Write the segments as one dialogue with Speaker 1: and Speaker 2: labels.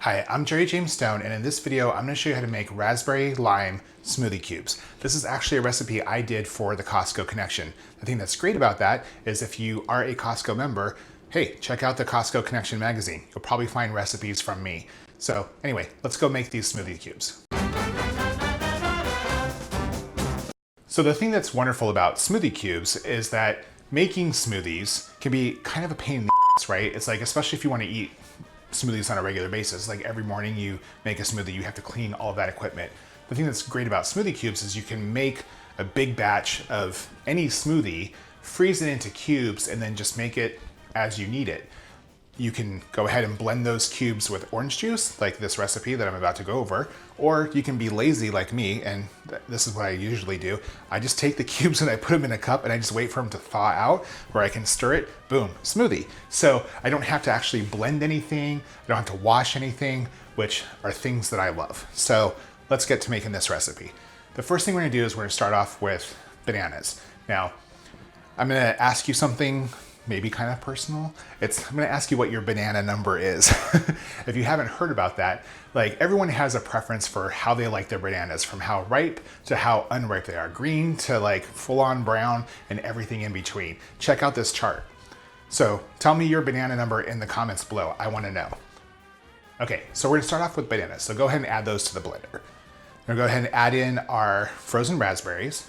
Speaker 1: Hi, I'm Jerry James Stone, and in this video, I'm gonna show you how to make raspberry lime smoothie cubes. This is actually a recipe I did for the Costco Connection. The thing that's great about that is if you are a Costco member, hey, check out the Costco Connection magazine. You'll probably find recipes from me. So anyway, let's go make these smoothie cubes. So the thing that's wonderful about smoothie cubes is that making smoothies can be kind of a pain in the ass, right? It's like, especially if you want to eat smoothies on a regular basis. Like every morning you make a smoothie, you have to clean all of that equipment. The thing that's great about smoothie cubes is you can make a big batch of any smoothie, freeze it into cubes, and then just make it as you need it. You can go ahead and blend those cubes with orange juice, like this recipe that I'm about to go over, or you can be lazy like me, and this is what I usually do. I just take the cubes and I put them in a cup and I just wait for them to thaw out where I can stir it, boom, smoothie. So I don't have to actually blend anything, I don't have to wash anything, which are things that I love. So let's get to making this recipe. The first thing we're gonna do is we're gonna start off with bananas. Now, I'm gonna ask you something maybe kind of personal. I'm gonna ask you what your banana number is. If you haven't heard about that, like everyone has a preference for how they like their bananas, from how ripe to how unripe they are, green to like full on brown and everything in between. Check out this chart. So tell me your banana number in the comments below. I wanna know. Okay, so we're gonna start off with bananas. So go ahead and add those to the blender. We're gonna go ahead and add in our frozen raspberries,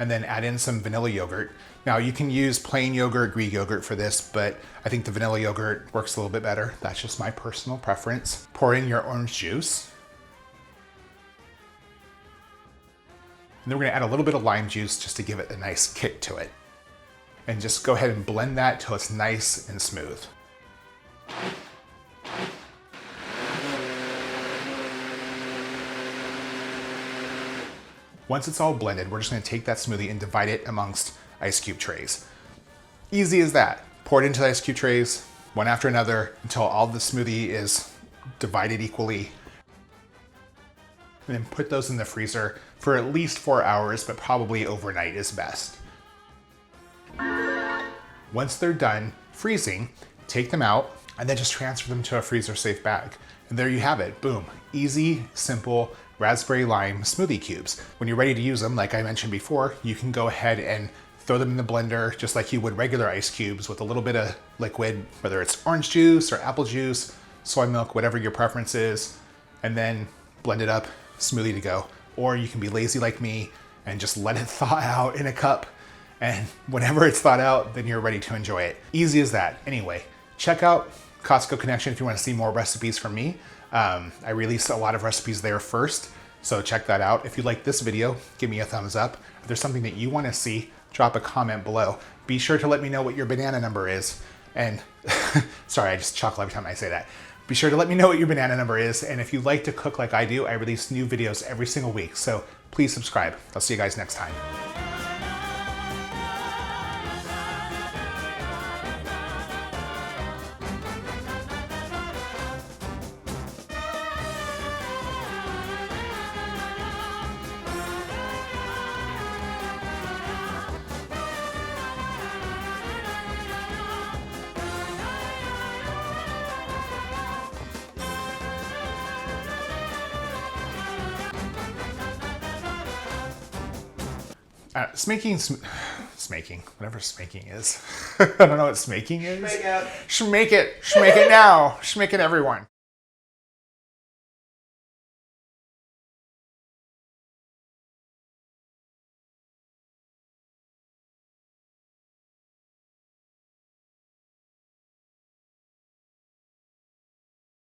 Speaker 1: and then add in some vanilla yogurt. Now you can use plain yogurt, Greek yogurt for this, but I think the vanilla yogurt works a little bit better. That's just my personal preference. Pour in your orange juice. And then we're gonna add a little bit of lime juice just to give it a nice kick to it. And just go ahead and blend that till it's nice and smooth. Once it's all blended, we're just gonna take that smoothie and divide it amongst ice cube trays. Easy as that. Pour it into the ice cube trays, one after another, until all the smoothie is divided equally. And then put those in the freezer for at least 4 hours, but probably overnight is best. Once they're done freezing, take them out and then just transfer them to a freezer safe bag. And there you have it, boom. Easy, simple, raspberry lime smoothie cubes. When you're ready to use them, like I mentioned before, you can go ahead and throw them in the blender just like you would regular ice cubes with a little bit of liquid, whether it's orange juice or apple juice, soy milk, whatever your preference is, and then blend it up, smoothie to go. Or you can be lazy like me and just let it thaw out in a cup, and whenever it's thawed out, then you're ready to enjoy it. Easy as that. Anyway, check out Costco Connection if you want to see more recipes from me. I release a lot of recipes there first, so check that out. If you like this video, give me a thumbs up. If there's something that you want to see, drop a comment below. Be sure to let me know what your banana number is. And sorry, I just chuckle every time I say that. Be sure to let me know what your banana number is. And if you like to cook like I do, I release new videos every single week. So please subscribe. I'll see you guys next time. Smaking, whatever smaking is. I don't know what smaking is. Schmake it now. Schmake it everyone.